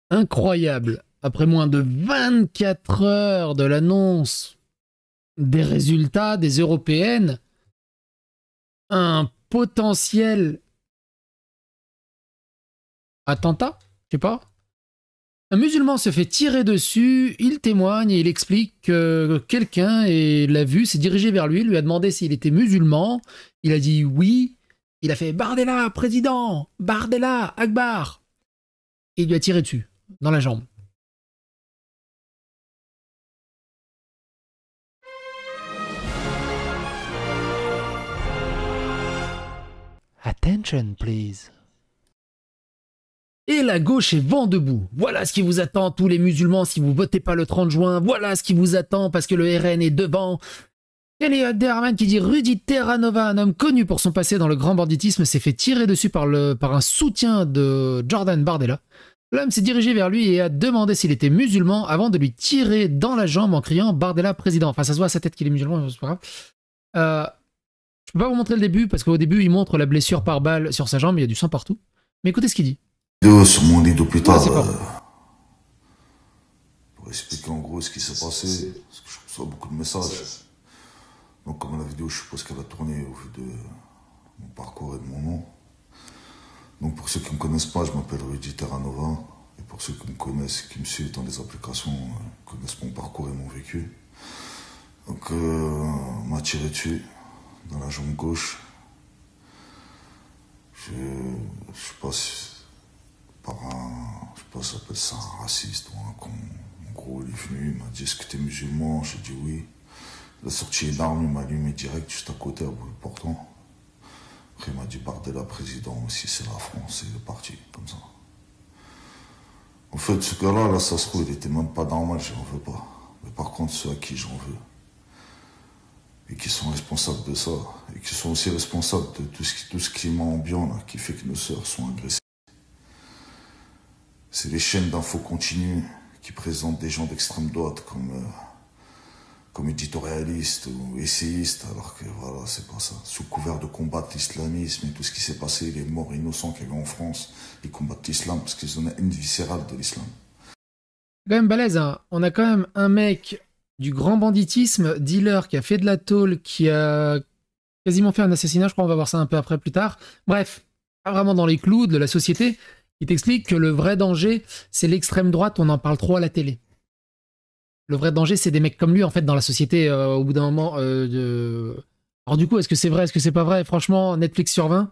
Incroyable. Après moins de 24 heures de l'annonce des résultats des européennes, un potentiel attentat, je sais pas. Un musulman se fait tirer dessus, il témoigne et il explique que quelqu'un l'a vu, s'est dirigé vers lui, lui a demandé s'il était musulman. Il a dit oui. Il a fait Bardella, président, Bardella, Akbar. Et il lui a tiré dessus, dans la jambe. Attention, please. Et la gauche est vent debout. Voilà ce qui vous attend, tous les musulmans, si vous votez pas le 30 juin. Voilà ce qui vous attend parce que le RN est devant. Il y a Derman qui dit Rudy Terranova, un homme connu pour son passé dans le grand banditisme, s'est fait tirer dessus par un soutien de Jordan Bardella. L'homme s'est dirigé vers lui et a demandé s'il était musulman avant de lui tirer dans la jambe en criant Bardella président. Enfin, ça se voit à sa tête qu'il est musulman, c'est pas grave. Je peux pas vous montrer le début parce qu'au début, il montre la blessure par balle sur sa jambe, il y a du sang partout. Mais écoutez ce qu'il dit. Sur mon lit d'hôpital, pour expliquer en gros ce qui s'est passé, parce que je reçois beaucoup de messages. Donc comme la vidéo, je suppose qu'elle a tourné au vu de mon parcours et de mon nom. Donc pour ceux qui ne me connaissent pas, je m'appelle Rudy Terranova. Et pour ceux qui me connaissent, qui me suivent dans les applications, connaissent mon parcours et mon vécu. Donc on m'a tiré dessus, dans la jambe gauche. Je sais pas si... par un, je sais pas si ça s'appelle ça un raciste ou un con. En gros, il est venu, il m'a dit est-ce que t'es musulman? J'ai dit oui. Il a sorti une arme, il m'a allumé direct juste à côté, à bout portant. Après, il m'a dit Bardella président aussi, c'est la France, et il est parti, comme ça. En fait, ce gars-là, là, ça se trouve, il était même pas normal, j'en veux pas. Mais par contre, ceux à qui j'en veux, et qui sont responsables de ça, et qui sont aussi responsables de tout ce climat ambiant là, qui fait que nos sœurs sont agressées. C'est les chaînes d'infos continues qui présentent des gens d'extrême droite comme éditorialistes ou essayistes, alors que voilà, c'est pas ça. Sous couvert de combattre l'islamisme et tout ce qui s'est passé, les morts innocents qu'il y avait en France, ils combattent l'islam parce qu'ils ont une haine viscérale de l'islam. C'est quand même balèze, hein. On a quand même un mec du grand banditisme, dealer qui a fait de la tôle, qui a quasiment fait un assassinat, je crois on va voir ça un peu après plus tard. Bref, pas vraiment dans les clous de la société. Il t'explique que le vrai danger, c'est l'extrême droite, on en parle trop à la télé. Le vrai danger, c'est des mecs comme lui, en fait, dans la société, au bout d'un moment. Alors du coup, est-ce que c'est vrai, est-ce que c'est pas vrai? Franchement, Netflix sur 20.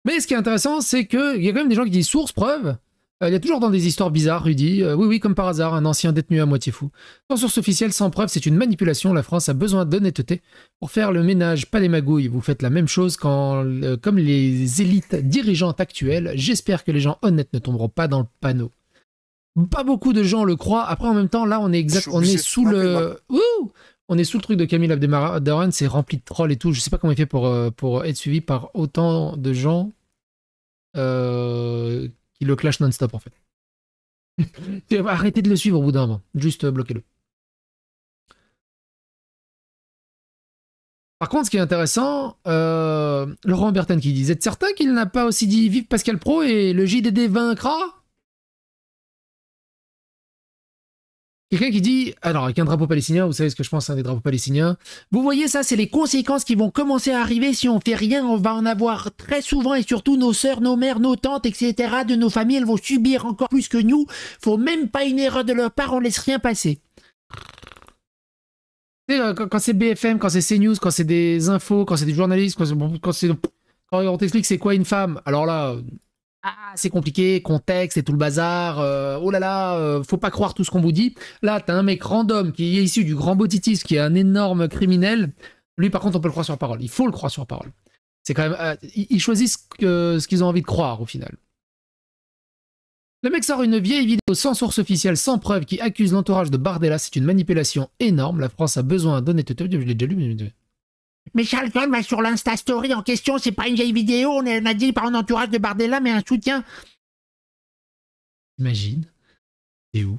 Mais ce qui est intéressant, c'est qu'il y a quand même des gens qui disent source, preuve. Il y a toujours dans des histoires bizarres, Rudy. Oui, oui, comme par hasard, un ancien détenu à moitié fou. Sans source officielle, sans preuve, c'est une manipulation. La France a besoin d'honnêteté pour faire le ménage, pas les magouilles. Vous faites la même chose comme les élites dirigeantes actuelles. J'espère que les gens honnêtes ne tomberont pas dans le panneau. Pas beaucoup de gens le croient. Après, en même temps, là, on est sous le... Ouh, on est sous le truc de Camille Abdemaran, c'est rempli de trolls et tout. Je sais pas comment il fait pour être suivi par autant de gens qui le clash non-stop, en fait. Arrêtez de le suivre au bout d'un moment. Juste bloquez-le. Par contre, ce qui est intéressant, Laurent Bertin qui dit « Vous êtes certain qu'il n'a pas aussi dit « Vive Pascal Pro et le JDD vaincra ?» Quelqu'un qui dit, alors avec un drapeau palestinien, vous savez ce que je pense, des drapeaux palestiniens. Vous voyez ça, c'est les conséquences qui vont commencer à arriver si on fait rien. On va en avoir très souvent et surtout nos sœurs, nos mères, nos tantes, etc. de nos familles, elles vont subir encore plus que nous. Faut même pas une erreur de leur part, on laisse rien passer. Quand c'est BFM, quand c'est CNews, quand c'est des infos, quand c'est des journalistes, quand on t'explique c'est quoi une femme, alors là, c'est compliqué, contexte et tout le bazar, oh là là, faut pas croire tout ce qu'on vous dit. Là, t'as un mec random qui est issu du grand botitisme, qui est un énorme criminel. Lui, par contre, on peut le croire sur parole. Il faut le croire sur parole. C'est quand même... ils choisissent ce qu'ils ont envie de croire, au final. Le mec sort une vieille vidéo sans source officielle, sans preuve, qui accuse l'entourage de Bardella. C'est une manipulation énorme. La France a besoin d'honnêteté. Je l'ai déjà lu, mais Charles John va sur l'Insta Story en question, c'est pas une vieille vidéo, on a dit par un entourage de Bardella, mais un soutien. Imagine. C'est où?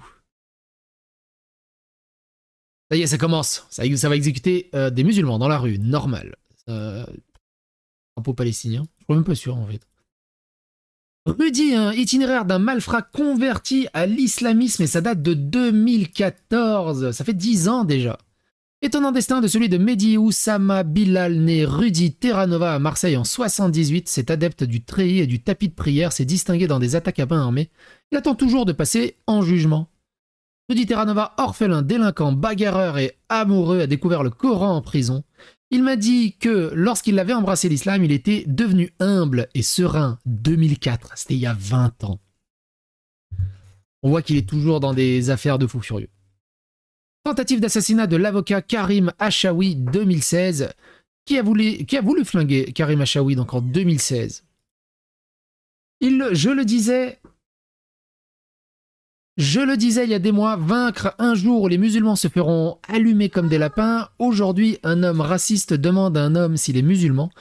Ça y est, ça commence. Ça va exécuter des musulmans dans la rue, normal. Drapeau palestinien. Je suis même pas sûr en fait. Rudy, un itinéraire d'un malfrat converti à l'islamisme et ça date de 2014. Ça fait 10 ans déjà. Étonnant destin de celui de Mehdi Oussama Bilal, né Rudy Terranova à Marseille en 78. Cet adepte du treillis et du tapis de prière s'est distingué dans des attaques à main armée. Il attend toujours de passer en jugement. Rudy Terranova, orphelin, délinquant, bagarreur et amoureux, a découvert le Coran en prison. Il m'a dit que lorsqu'il avait embrassé l'islam, il était devenu humble et serein. 2004, c'était il y a 20 ans. On voit qu'il est toujours dans des affaires de fou furieux. Tentative d'assassinat de l'avocat Karim Achaoui 2016. Qui a voulu flinguer Karim Achaoui donc en 2016? Je le disais il y a des mois, vaincre un jour où les musulmans se feront allumer comme des lapins. Aujourd'hui, un homme raciste demande à un homme s'il est musulman.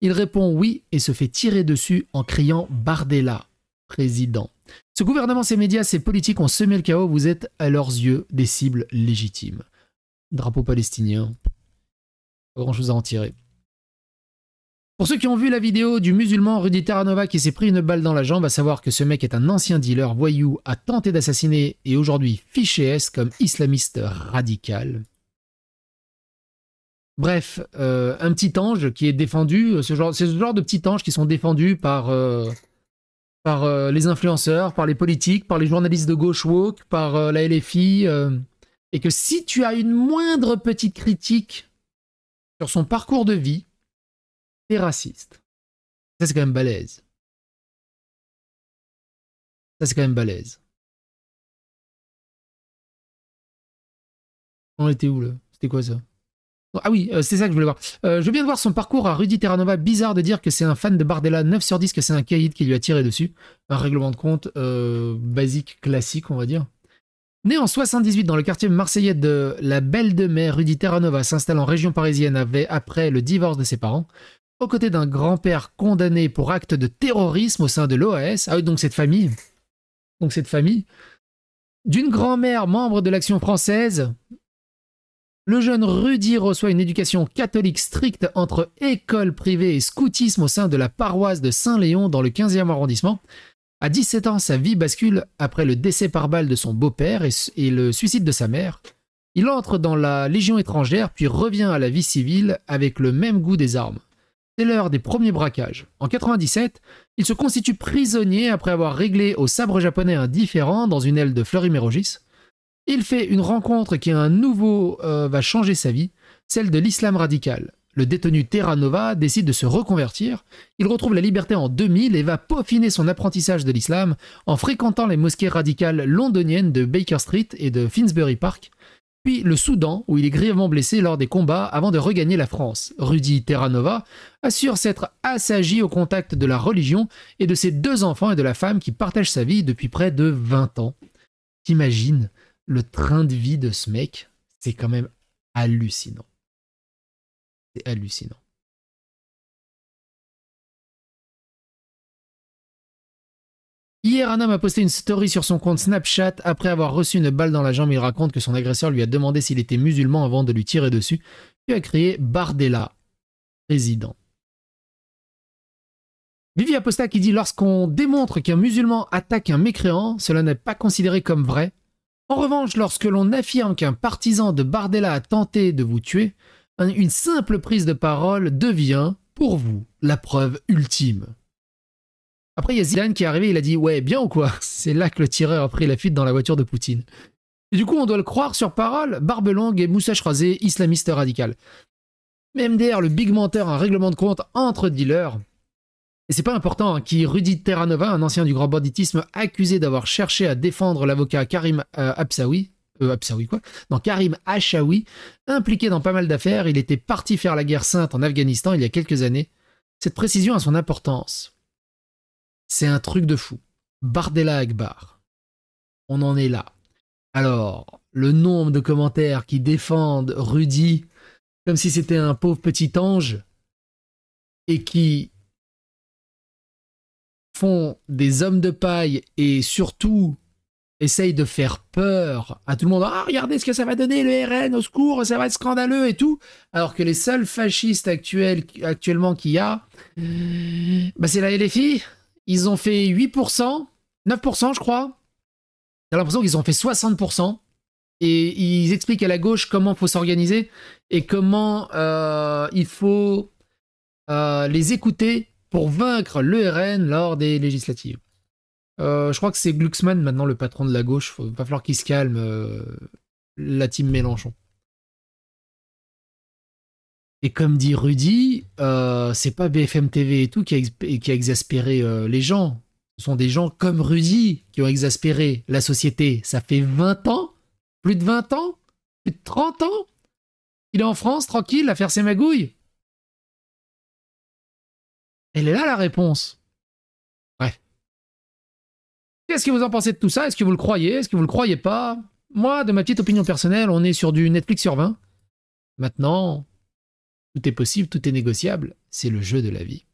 Il répond oui et se fait tirer dessus en criant Bardella, président. Ce gouvernement, ces médias, ces politiques ont semé le chaos. Vous êtes à leurs yeux des cibles légitimes. Drapeau palestinien. Pas grand chose à en tirer. Pour ceux qui ont vu la vidéo du musulman Rudy Terranova qui s'est pris une balle dans la jambe, à savoir que ce mec est un ancien dealer voyou, a tenté d'assassiner et aujourd'hui fiché S comme islamiste radical. Bref, un petit ange qui est défendu, c'est ce genre de petits anges qui sont défendus par les influenceurs, par les politiques, par les journalistes de gauche woke, par la LFI, et que si tu as une moindre petite critique sur son parcours de vie, t'es raciste. Ça, c'est quand même balèze. Ça, c'est quand même balèze. On était où, là? C'était quoi, ça? Ah oui, c'est ça que je voulais voir. Je viens de voir son parcours à Rudy Terranova. Bizarre de dire que c'est un fan de Bardella. 9 sur 10 que c'est un caïd qui lui a tiré dessus. Un règlement de compte basique, classique, on va dire. Né en 78 dans le quartier marseillais de la Belle de Mai, Rudy Terranova s'installe en région parisienne après le divorce de ses parents, aux côtés d'un grand-père condamné pour acte de terrorisme au sein de l'OAS. Ah oui, donc cette famille. D'une grand-mère membre de l'Action française. Le jeune Rudy reçoit une éducation catholique stricte entre école privée et scoutisme au sein de la paroisse de Saint-Léon dans le 15e arrondissement. À 17 ans, sa vie bascule après le décès par balle de son beau-père et le suicide de sa mère. Il entre dans la Légion étrangère puis revient à la vie civile avec le même goût des armes. C'est l'heure des premiers braquages. En 97, il se constitue prisonnier après avoir réglé au sabre japonais un différend dans une aile de Fleury-Mérogis. Il fait une rencontre qui à un nouveau va changer sa vie, celle de l'islam radical. Le détenu Terranova décide de se reconvertir. Il retrouve la liberté en 2000 et va peaufiner son apprentissage de l'islam en fréquentant les mosquées radicales londoniennes de Baker Street et de Finsbury Park, puis le Soudan où il est grièvement blessé lors des combats avant de regagner la France. Rudy Terranova assure s'être assagi au contact de la religion et de ses 2 enfants et de la femme qui partagent sa vie depuis près de 20 ans. T'imagines le train de vie de ce mec, c'est quand même hallucinant. C'est hallucinant. Hier, un homme a posté une story sur son compte Snapchat après avoir reçu une balle dans la jambe. Il raconte que son agresseur lui a demandé s'il était musulman avant de lui tirer dessus, puis a crié Bardella, président. Vivi Aposta qui dit « Lorsqu'on démontre qu'un musulman attaque un mécréant, cela n'est pas considéré comme vrai. En revanche, lorsque l'on affirme qu'un partisan de Bardella a tenté de vous tuer, une simple prise de parole devient, pour vous, la preuve ultime. » Après, il y a Zidane qui est arrivé, il a dit « Ouais, bien ou quoi ?» C'est là que le tireur a pris la fuite dans la voiture de Poutine. Et du coup, on doit le croire sur parole, barbe longue et moustache rasée, islamiste radical. Mais MDR, le big menteur, un règlement de compte entre dealers. Et c'est pas important, hein, qui Rudy Terranova, un ancien du grand banditisme, accusé d'avoir cherché à défendre l'avocat Karim Karim Achaoui, impliqué dans pas mal d'affaires. Il était parti faire la guerre sainte en Afghanistan il y a quelques années. Cette précision a son importance. C'est un truc de fou. Bardella Akbar. On en est là. Alors, le nombre de commentaires qui défendent Rudy comme si c'était un pauvre petit ange et qui font des hommes de paille et surtout essayent de faire peur à tout le monde. Ah, regardez ce que ça va donner, le RN, au secours, ça va être scandaleux et tout. Alors que les seuls fascistes actuellement qu'il y a, bah c'est la LFI. ils ont fait 8%, 9% je crois. J'ai l'impression qu'ils ont fait 60%. Et ils expliquent à la gauche comment il faut s'organiser et comment il faut les écouter pour vaincre le RN lors des législatives. Je crois que c'est Glucksmann maintenant le patron de la gauche. Il va falloir qu'il se calme, la team Mélenchon. Et comme dit Rudy, c'est pas BFM TV et tout qui a exaspéré les gens. Ce sont des gens comme Rudy qui ont exaspéré la société. Ça fait 20 ans, plus de 20 ans, plus de 30 ans. Il est en France, tranquille, à faire ses magouilles. Elle est là la réponse. Bref. Qu'est-ce que vous en pensez de tout ça? Est-ce que vous le croyez? Est-ce que vous le croyez pas? Moi, de ma petite opinion personnelle, on est sur du Netflix sur 20. Maintenant, tout est possible, tout est négociable. C'est le jeu de la vie.